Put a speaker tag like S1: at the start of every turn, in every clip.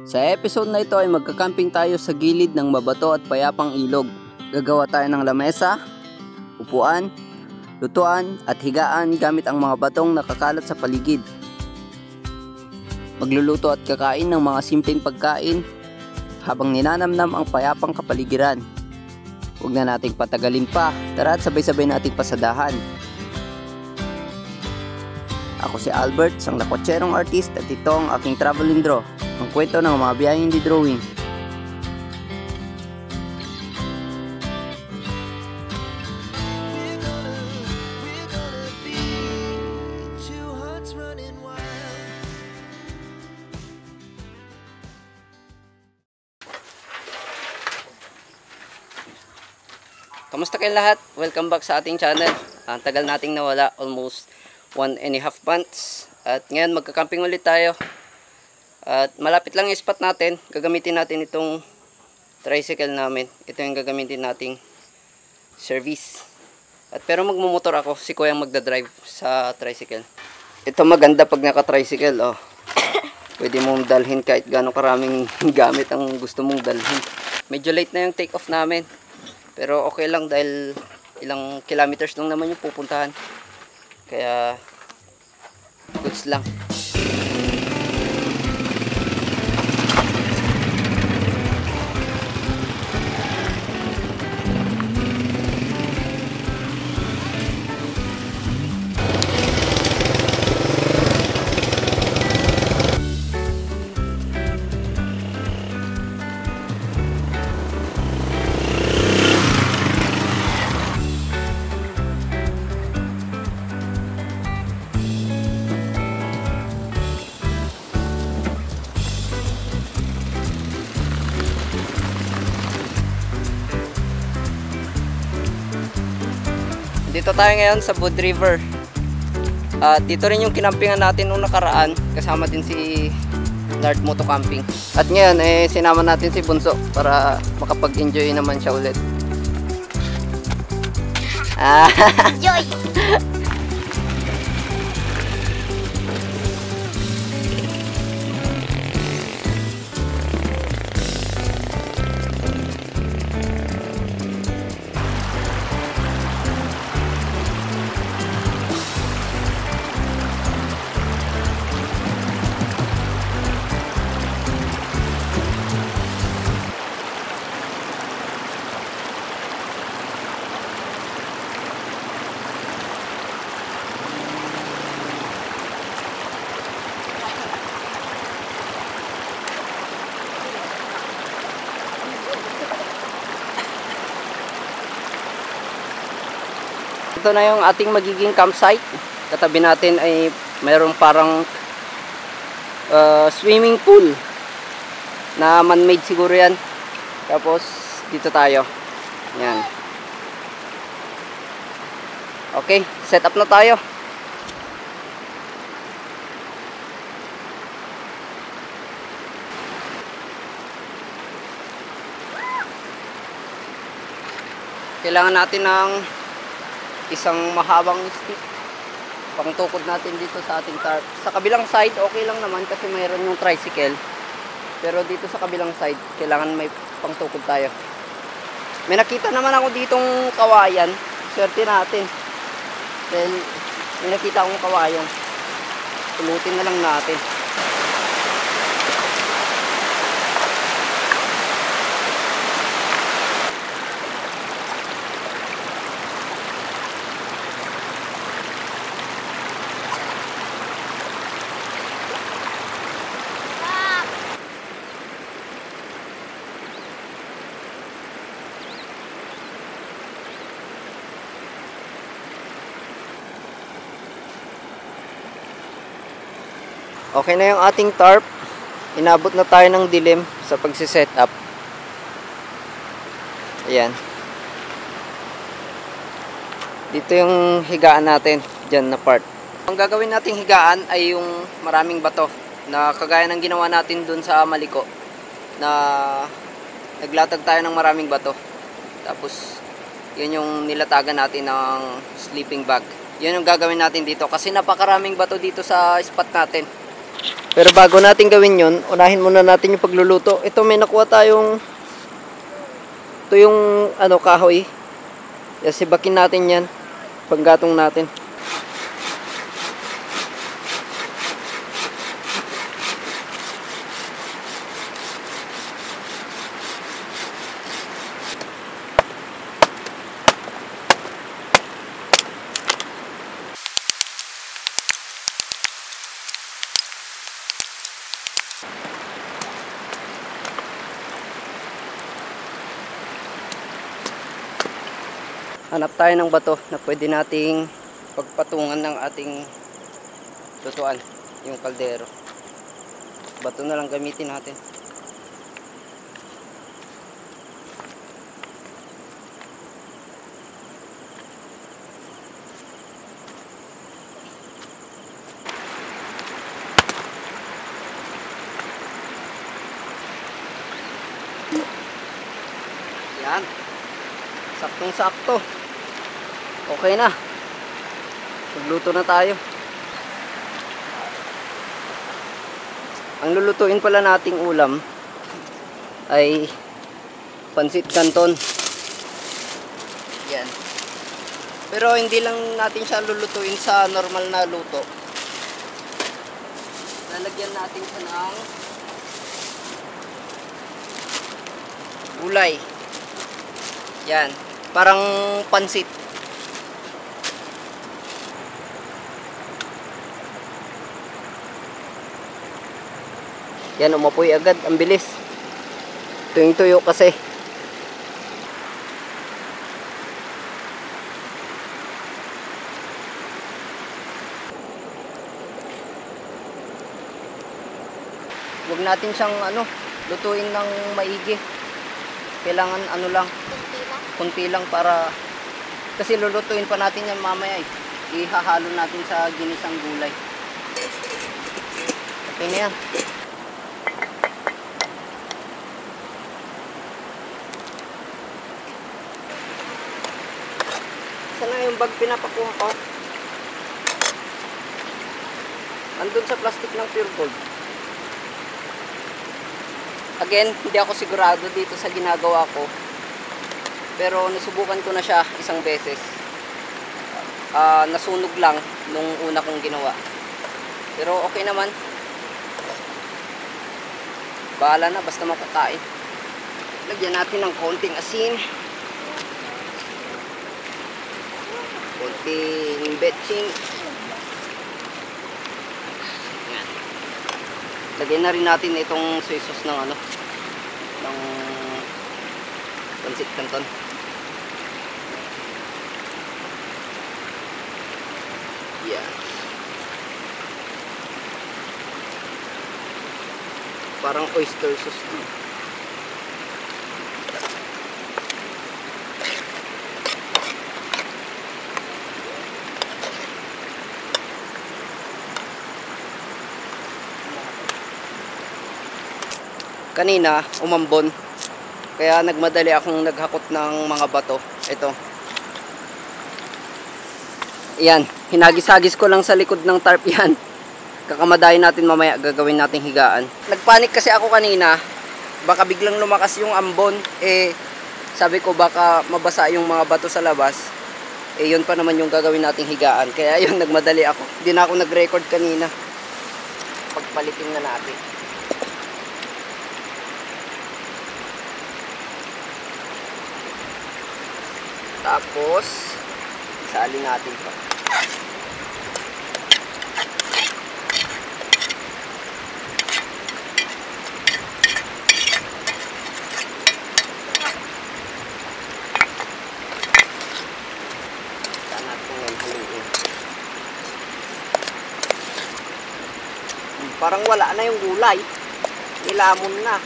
S1: Sa episode na ito ay magkakamping tayo sa gilid ng mabato at payapang ilog. Gagawa tayo ng lamesa, upuan, lutuan at higaan gamit ang mga batong nakakalat sa paligid. Magluluto at kakain ng mga simpleng pagkain habang ninanamnam ang payapang kapaligiran. Huwag na nating patagalin pa, tara at sabay-sabay nating pasadahan. Ako si Albert, isang lakotserong artist at ito ang aking traveling draw, ang kwento ng mga biyaheng di drawing. Kamusta kayong lahat? Welcome back sa ating channel. Ang tagal nating nawala, almost 1.5 months. At ngayon magkakamping ulit tayo. At malapit lang yung spot natin. Gagamitin natin itong tricycle namin. Ito yung gagamitin nating service. At pero magmumotor ako, si Kuya magdadrive sa tricycle. Ito maganda pag naka-tricycle, oh. Pwede mong dalhin kahit gaano karaming gamit ang gusto mong dalhin. Medyo late na yung take off namin. Pero okay lang dahil ilang kilometers lang naman yung pupuntahan. Kaya goods lang. Dito tayo ngayon sa Bood River. At dito rin yung kinampingan natin nung nakaraan. Kasama din si Lard Moto Camping. At ngayon sinama natin si Bunso para makapag-enjoy naman siya ulit. Enjoy! Ito na yung ating magiging campsite. Katabi natin ay mayroong parang swimming pool na man-made siguro yan. Tapos dito tayo. Yan. Okay, set up na tayo. Kailangan natin ng isang mahabang stick pangtukod natin dito sa ating tarp. Sa kabilang side okay lang naman kasi mayroon yung tricycle, pero dito sa kabilang side kailangan may pangtukod tayo. May nakita naman ako ditong kawayan, swerte natin dahil may nakita akong kawayan. Pulutin na lang natin. Okay na yung ating tarp. Inabot na tayo ng dilim sa pagsiset up. Ayan. Dito yung higaan natin, dyan na part. Ang gagawin nating higaan ay yung maraming bato na kagaya ng ginawa natin dun sa Maliko, na naglatag tayo ng maraming bato. Tapos yun yung nilatagan natin ng sleeping bag. Yun yung gagawin natin dito kasi napakaraming bato dito sa spot natin. Pero bago natin gawin yon, unahin muna natin yung pagluluto. Ito may nakuha tayong, ito yung ano, kahoy. Sibakin natin yan. Panggatong natin. Hanap tayo ng bato na pwede nating pagpatungan ng ating lutuan, yung kaldero. Bato na lang gamitin natin. Yan. Saktong-sakto. Okay na. Magluto na tayo. Ang lulutuin pala nating ulam ay pansit canton. Yan. Pero hindi lang natin siya lulutuin sa normal na luto. Lalagyan natin siya ng gulay. Yan. Parang pansit. Yan, umapoy agad. Ang bilis. Tuyong-tuyo kasi. Huwag natin siyang lutuin ng maigi. Kailangan lang, kunti lang para, kasi lulutuin pa natin yan mamaya eh. Ihahalo natin sa ginisang gulay. Okay na yan. Sana yung bag pinapakuha ko? Andun sa plastic ng Pure Gold. Again, hindi ako sigurado dito sa ginagawa ko. Pero nasubukan ko na siya isang beses. Nasunog lang nung una kong ginawa. Pero okay naman. Bahala na, basta makakain. Lagyan natin ng konting asin. Konting betchin. Yan. Lagyan na rin natin itong soy sauce ng ng pansit canton. Yan. Parang oyster sauce. Kanina umambon, kaya nagmadali akong naghakot ng mga bato. Ito, yan, hinagis-hagis ko lang sa likod ng tarp yan. Kakamadayin natin mamaya, gagawin nating higaan. Nagpanik kasi ako kanina, baka biglang lumakas yung ambon. Sabi ko baka mabasa yung mga bato sa labas. Yun pa naman yung gagawin nating higaan. Kaya yun, nagmadali ako. Hindi na ako nag-record kanina. Pagpalitin na natin. Tapos, isali natin pa. Saan natin yan haluin. Parang wala na yung gulay. Nilamon na.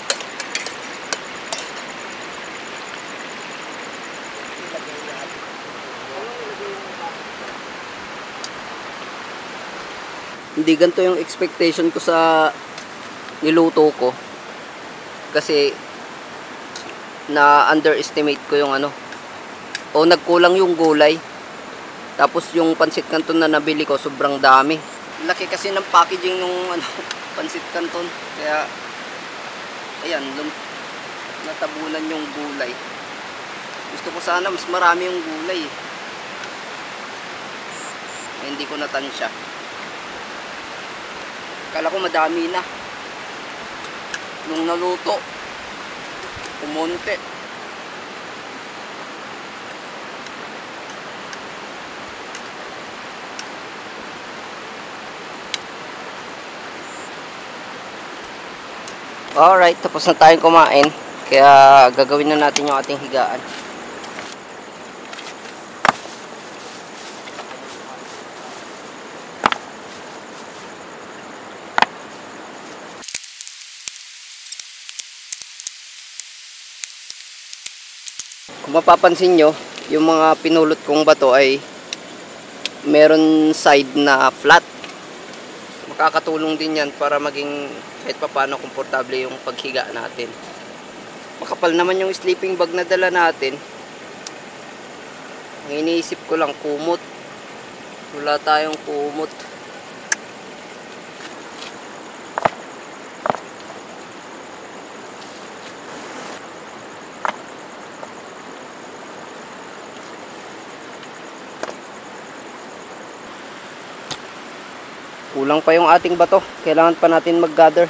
S1: Hindi ganito yung expectation ko sa niluto ko. Kasi na underestimate ko yung o nagkulang yung gulay. Tapos yung pansit canton na nabili ko sobrang dami. Laki kasi ng packaging nung pansit canton. Kaya ayan, natabunan yung gulay. Gusto ko sana mas marami yung gulay eh. Hindi ko natansya. Kala ko madami na. Nung naluto, kumonte. Alright, tapos na tayong kumain. Kaya gagawin na natin yung ating higaan. Kung mapapansin nyo, yung mga pinulot kong bato ay meron side na flat. Makakatulong din yan para maging kahit papaano komportable yung paghiga natin. Makapal naman yung sleeping bag na dala natin. Ang iniisip ko lang, kumot. Wala tayong kumot. Kulang pa yung ating bato. Kailangan pa natin mag-gather.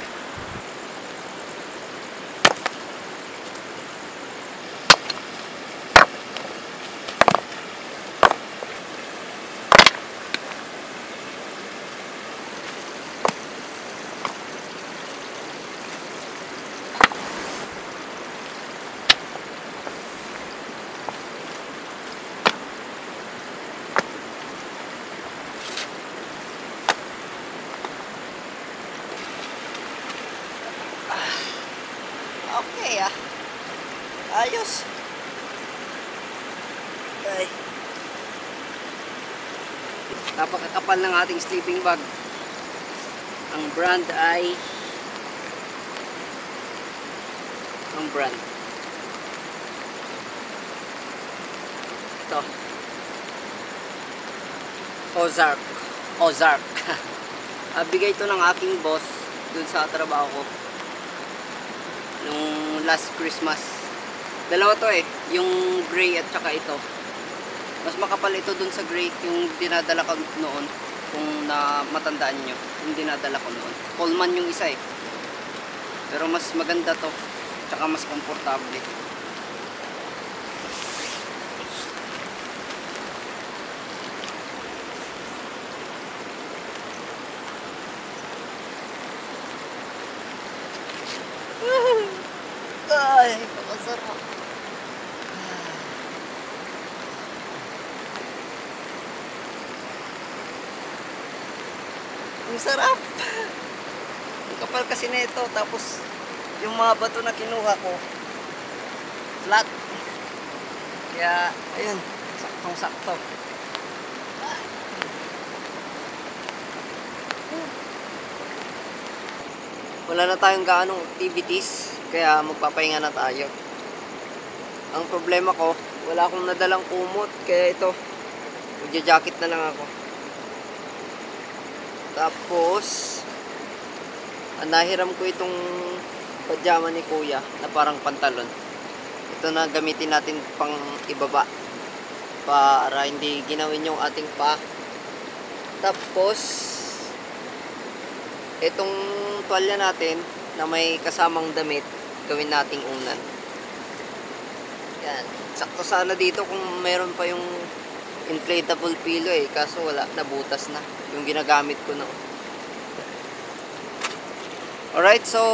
S1: Okay ayos. Ay. Napakakapal ng ating sleeping bag. Ang brand ito, Ozark. Bigay ito ng aking boss dun sa trabaho ko nung last Christmas. Dalawa to eh, yung gray at saka ito. Mas makapal ito dun sa gray, yung dinadala ko noon. Kung matandaan nyo, yung dinadala ko noon. Coleman yung isa eh. Pero mas maganda to, tsaka mas komportable. Ay, pakasarap. Ang sarap. Ang kapal kasi nito. Tapos yung mga bato na kinuha ko flat. Kaya ayun, saktong sakto. Wala na tayong gaanong activities, kaya magpapahinga na tayo. Ang problema ko, wala akong nadalang kumot, kaya ito, magja-jacket na lang ako. Tapos nahiram ko itong pajama ni kuya na parang pantalon. Ito na gamitin natin pang ibaba para hindi ginawin yung ating pa. Tapos itong tuwalya natin na may kasamang damit, gawin nating unan. Yan, sakto sana dito kung meron pa yung inflatable pillow eh, kaso wala, nabutas na yung ginagamit ko na. Alright, so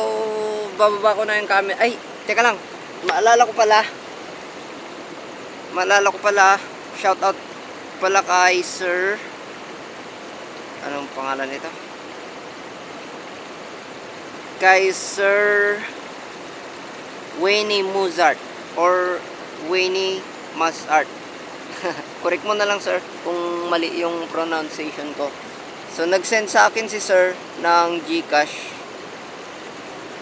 S1: bababa ko na yung camera. Ay, teka lang, maalala ko pala, shout out pala kay Sir, anong pangalan nito? Kay Sir Wayne Muzart or Wayne Masart. Correct mo na lang sir kung mali yung pronunciation ko. So nag-send sa akin si sir ng GCash.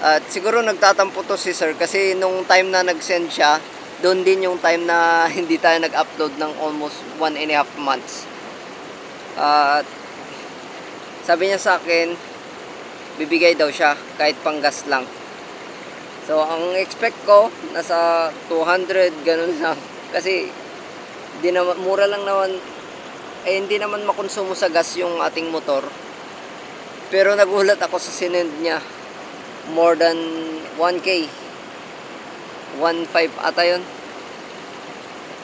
S1: At siguro nagtatampo to si sir kasi nung time na nag-send siya, doon din yung time na hindi tayo nag-upload ng almost 1.5 months. At sabi niya sa akin, bibigay daw siya kahit panggas lang. So ang expect ko nasa 200 ganun lang kasi di naman, mura lang naman, hindi naman makonsumo sa gas yung ating motor. Pero nagulat ako sa sinend niya, more than 1K, 1.5 ata yun.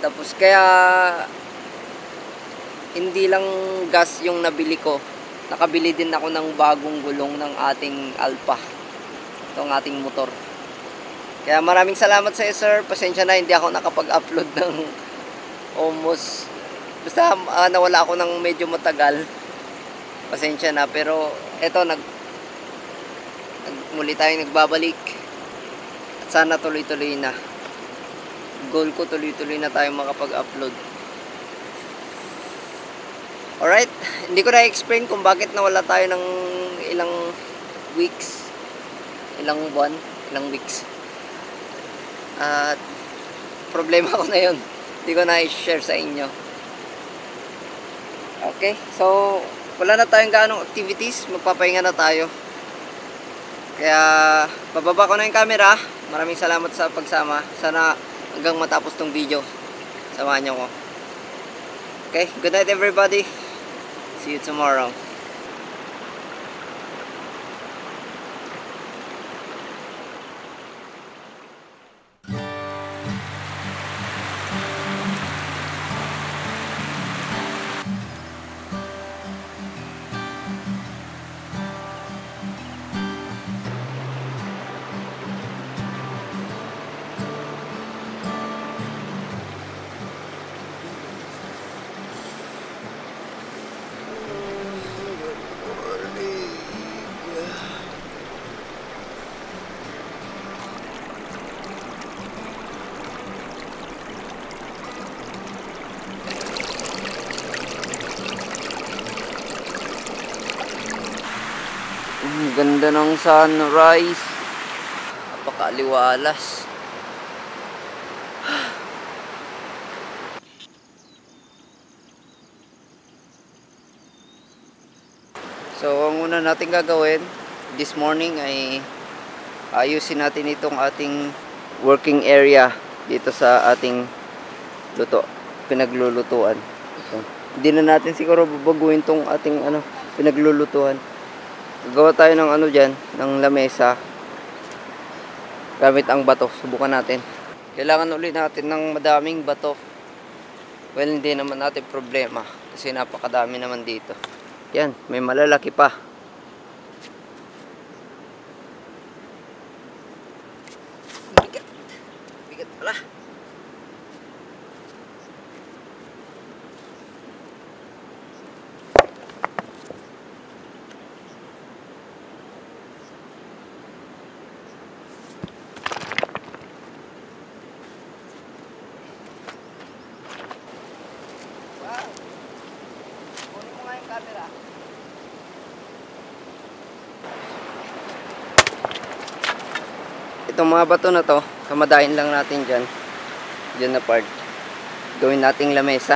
S1: Tapos kaya hindi lang gas yung nabili ko, nakabili din ako ng bagong gulong ng ating Alpha, itong ating motor. Kaya maraming salamat sa iyo, sir. Pasensya na hindi ako nakapag-upload ng almost, basta nawala ako ng medyo matagal. Pasensya na, pero eto muli tayong nagbabalik. At sana tuloy-tuloy na. Goal ko tuloy-tuloy na tayong makapag-upload. Alright, hindi ko na-explain kung bakit nawala tayo ng ilang weeks, ilang buwan, ilang weeks. At problema ko na yun, hindi ko na-share sa inyo. Okay, so wala na tayong gaanong activities, magpapahinga na tayo. Kaya bababa ko na yung camera. Maraming salamat sa pagsama. Sana hanggang matapos tong video samahan nyo ko. Okay, good night everybody. See you tomorrow. Ganda ng sunrise, napakaliwalas. So ang una natin gagawin this morning ay ayusin natin itong ating working area dito sa ating pinaglulutuan. So, hindi na natin siguro babaguhin tong ating pinaglulutuan. Gawa tayo ng dyan, ng lamesa gamit ang bato. Subukan natin. Kailangan ulit natin ng madaming bato. Well, hindi naman natin problema kasi napakadami naman dito. Yan, may malalaki pa. Bigat. Bigat pala. Itong mga bato na to, kamadain lang natin dyan na part. Gawin nating lamesa.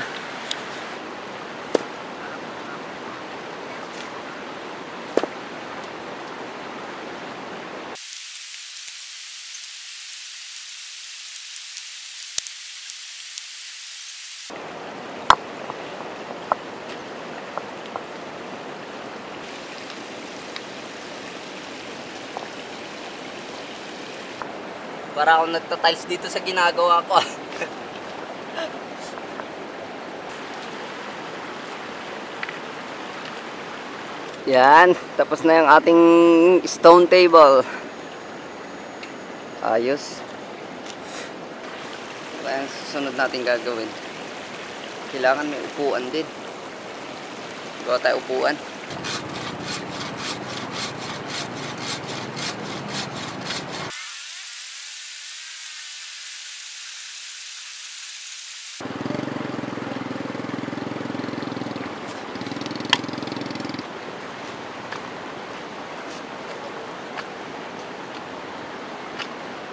S1: Para akong nagtatiles dito sa ginagawa ko. Yan, tapos na yung ating stone table. Ayos. Kaya ang susunod natin gagawin, kailangan may upuan din. Gawa tayo upuan.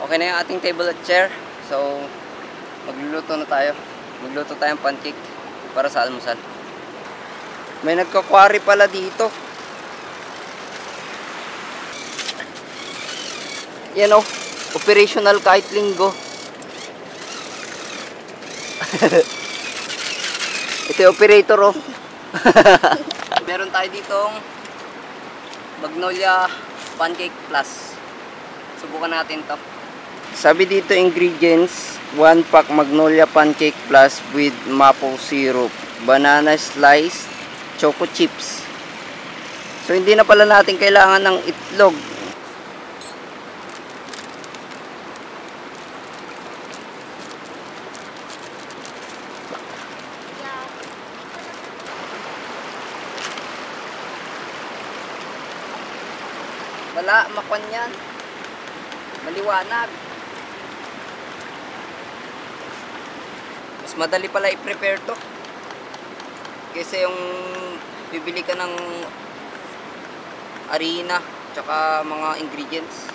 S1: Okay na yung ating table at chair. So, magluluto na tayo. Magluto tayong pancake para sa almusal. May nagkakwari pala dito. Yan o, operational kahit linggo. Ito yung operator oh. Meron tayo ditong Magnolia Pancake Plus. Subukan natin to. Sabi dito ingredients, 1 pack Magnolia Pancake Plus with maple syrup, banana slice, choco chips. So hindi na pala natin kailangan ng itlog. Wala, makwan yan. Maliwanag. Mas madali pala i-prepare to. Kasi yung bibili ka ng harina, tsaka mga ingredients.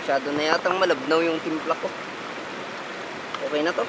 S1: Masyado na yatang malabnaw yung timpla ko. Okay na to.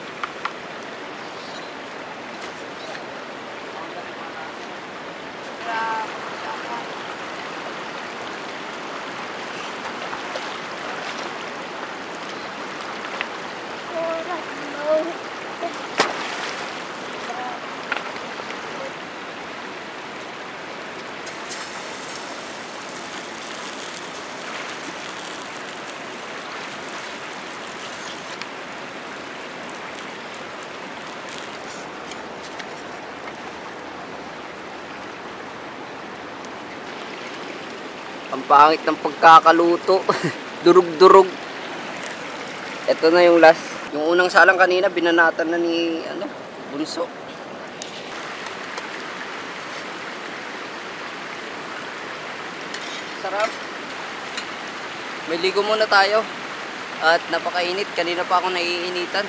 S1: Ang pangit ng pagkakaluto. Durug-durug. Ito na yung last. Yung unang salang kanina, binanatan na ni Bunso. Sarap. May ligo muna tayo. At napakainit. Kanina pa ako naiinitan.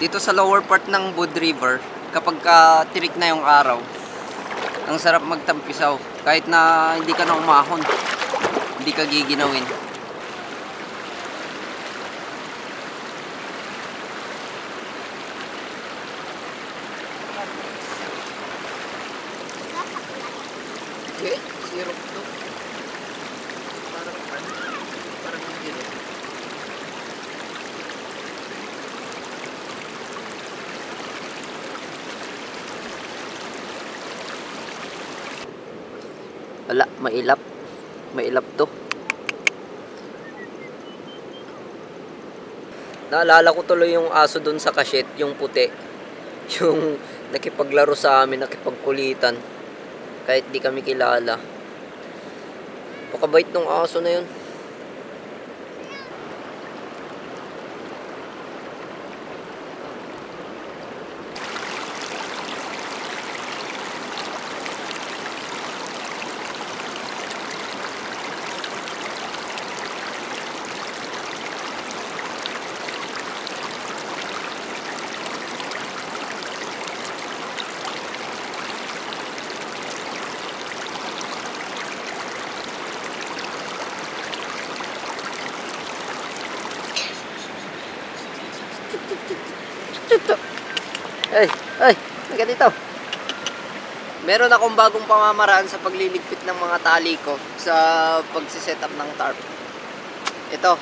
S1: Dito sa lower part ng Bud River, kapag tirik na yung araw, ang sarap magtampisaw. Kahit na hindi ka na umahon, hindi ka giginawin. Okay, syrup to. Parang syrup. Wala, mailap. Mailap to. Naalala ko tuloy yung aso dun sa Kashit, yung puti. Yung nakipaglaro sa amin, nakipagkulitan. Kahit di kami kilala. Pakabait nung aso na yun. Ay, naga dito. Meron akong bagong pamamaraan sa pagliligpit ng mga tali ko sa pagsiset up ng tarp. Ito,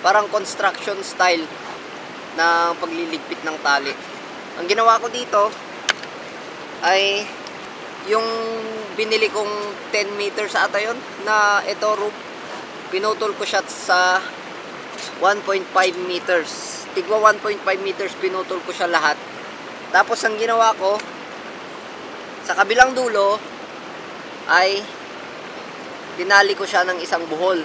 S1: parang construction style na pagliligpit ng tali. Ang ginawa ko dito ay yung binili kong 10 meters ata yun na ito rope. Pinutol ko siya sa 1.5 meters. Tigwa 1.5 meters pinutol ko siya lahat. Tapos ang ginawa ko sa kabilang dulo ay tinali ko siya ng isang buhol.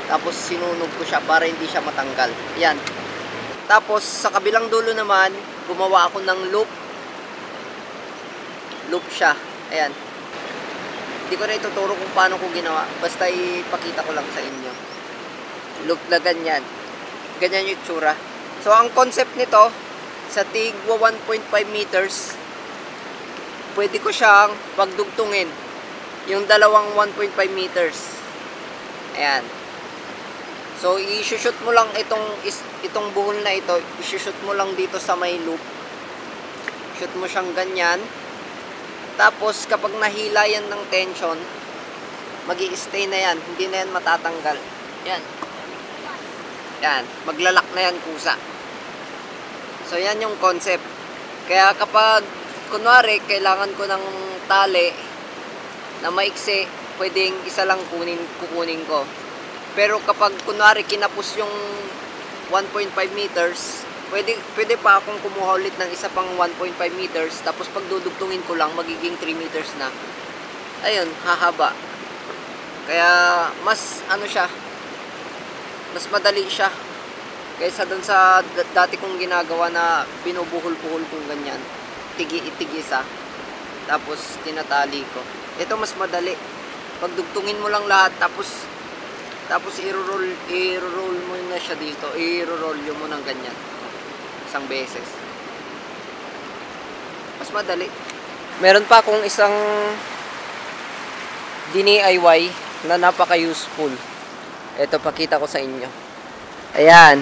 S1: Tapos sinunog ko siya para hindi siya matanggal. Yan. Tapos sa kabilang dulo naman gumawa ako ng loop. Loop siya. Ayan. Hindi ko na ituturo kung paano ko ginawa. Basta ipakita ko lang sa inyo. Loop na ganyan. Ganyan yung itsura. So ang concept nito, sa tigwa 1.5 meters, pwede ko siyang pagdugtungin. Yung dalawang 1.5 meters. Ayan. So, i-shoot mo lang itong buhol na ito, i-shoot mo lang dito sa may loop. Shoot mo siyang ganyan. Tapos, kapag nahila yan ng tension, magi-stay na yan. Hindi na yan matatanggal. Yan. Yan. Maglalak na yan kusa. So, yan yung concept. Kaya kapag, kunwari, kailangan ko ng tali na maiksi, pwedeng isa lang kukunin ko. Pero kapag kunwari kinapos yung 1.5 meters, pwede pa akong kumuha ulit ng isa pang 1.5 meters, tapos pag dudugtungin ko lang, magiging 3 meters na. Ayun, hahaba. Kaya mas ano siya, mas madali siya kaysa dun sa dati kong ginagawa na binubuhol-buhol kong ganyan, tigi-itigisa, tapos tinatali ko. Ito mas madali. Pagdugtungin mo lang lahat, tapos i-roll mo na siya dito. I-roll mo ng ganyan. Isang beses. Mas madali. Meron pa akong isang DIY na napaka-useful. Ito, pakita ko sa inyo. Ayan.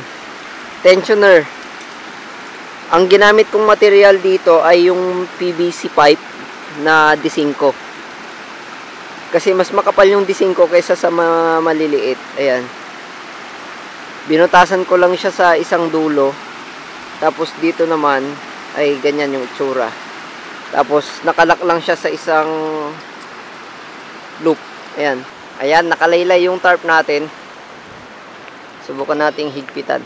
S1: Tensioner. Ang ginamit kong material dito ay yung PVC pipe na D5. Kasi mas makapal yung D5 kaysa sa maliliit. Ayan. Binutasan ko lang siya sa isang dulo. Tapos dito naman ay ganyan yung itsura. Tapos nakalak lang siya sa isang loop. Ayan. Ayan, nakalaylay yung tarp natin. Subukan nating higpitan.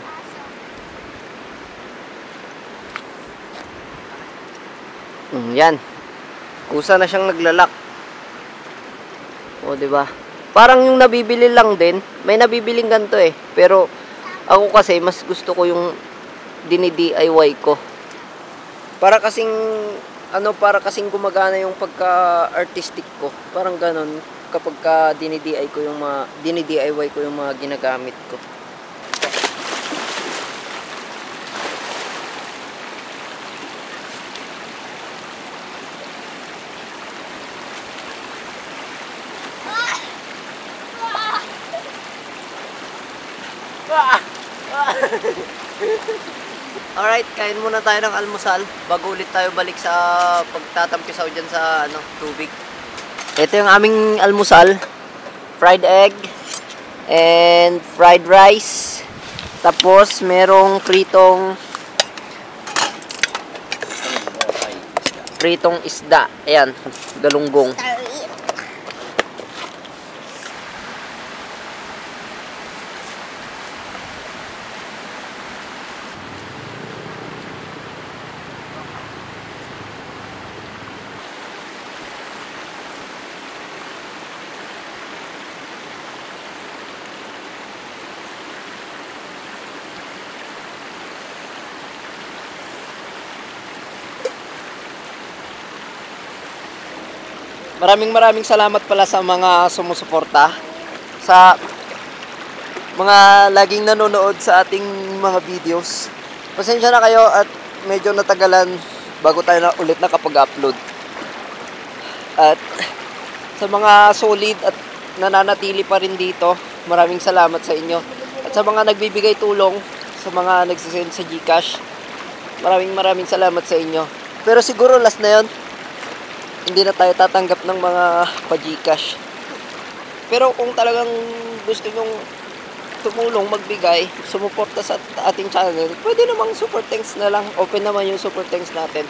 S1: Yan. Kusa na siyang naglalak. O, diba? Parang yung nabibili lang din. May nabibiling ganito eh. Pero, ako kasi, mas gusto ko yung dini-DIY ko. Para kasing, para kasing gumagana yung pagka-artistic ko. Parang ganon. Kapag dini-DIY ko yung mga ginagamit ko. Alright, kain muna tayo ng almusal bago ulit tayo balik sa pagtatampisaw dyan sa tubig. Ito yung aming almusal. Fried egg and fried rice. Tapos merong pritong isda. Ayan, galunggong. Maraming salamat pala sa mga sumusuporta, sa mga laging nanonood sa ating mga videos. Pasensya na kayo at medyo natagalan bago tayo ulit nakapag-upload. At sa mga solid at nananatili pa rin dito, maraming salamat sa inyo. At sa mga nagbibigay tulong, sa mga nagsisend sa GCash, maraming salamat sa inyo. Pero siguro last na yon. Hindi na tayo tatanggap ng mga pa-GCash. Pero kung talagang gusto nyong tumulong, magbigay, sumuporta sa ating channel, pwede namang super thanks na lang. Open naman yung super thanks natin.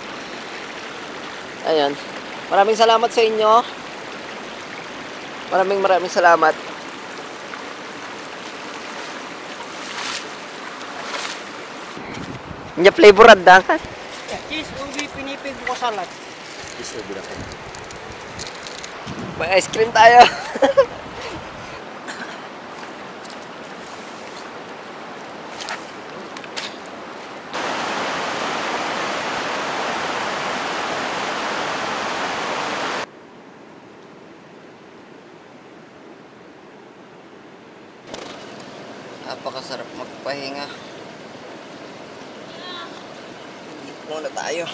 S1: Ayan. Maraming salamat sa inyo. Maraming salamat. Nya flavor adang kan?
S2: Cheese, ubi, pinipig ko salad.
S3: Cheese, ubi lang.
S1: May ice cream tayo. Napakasarap magpahinga. Eat muna tayo.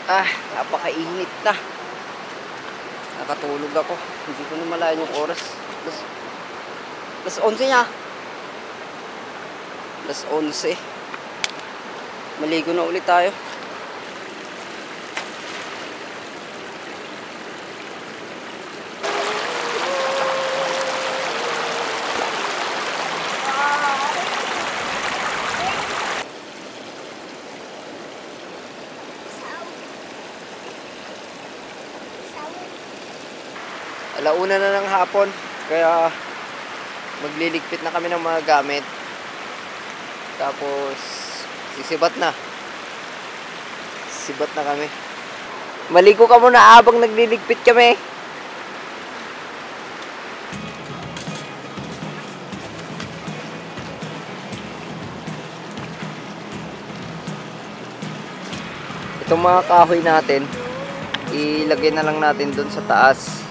S1: Napakainit na. Nakatulog ako. Hindi ko na malayan yung oras. Alas 11 na. Alas 11. Maligo na ulit tayo.
S3: Alauna na ng hapon, kaya magliligpit na kami ng mga gamit. Tapos sisibat na. Sibat na kami. Maligo ka muna habang nagliligpit kami. Itong mga kahoy natin, ilagay na lang natin doon sa taas.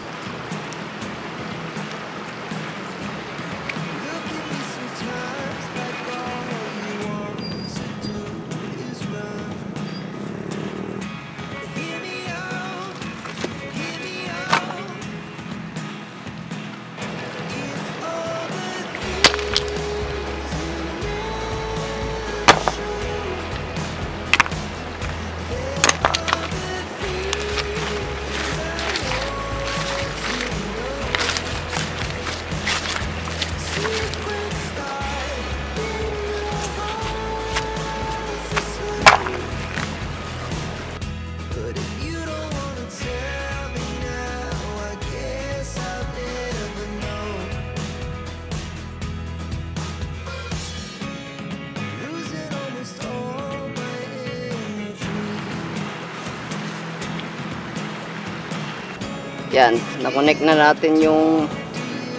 S1: Yan, na-connect na natin yung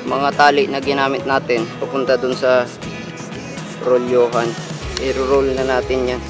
S1: mga tali na ginamit natin papunta dun sa rolyohan. I-roll na natin yan.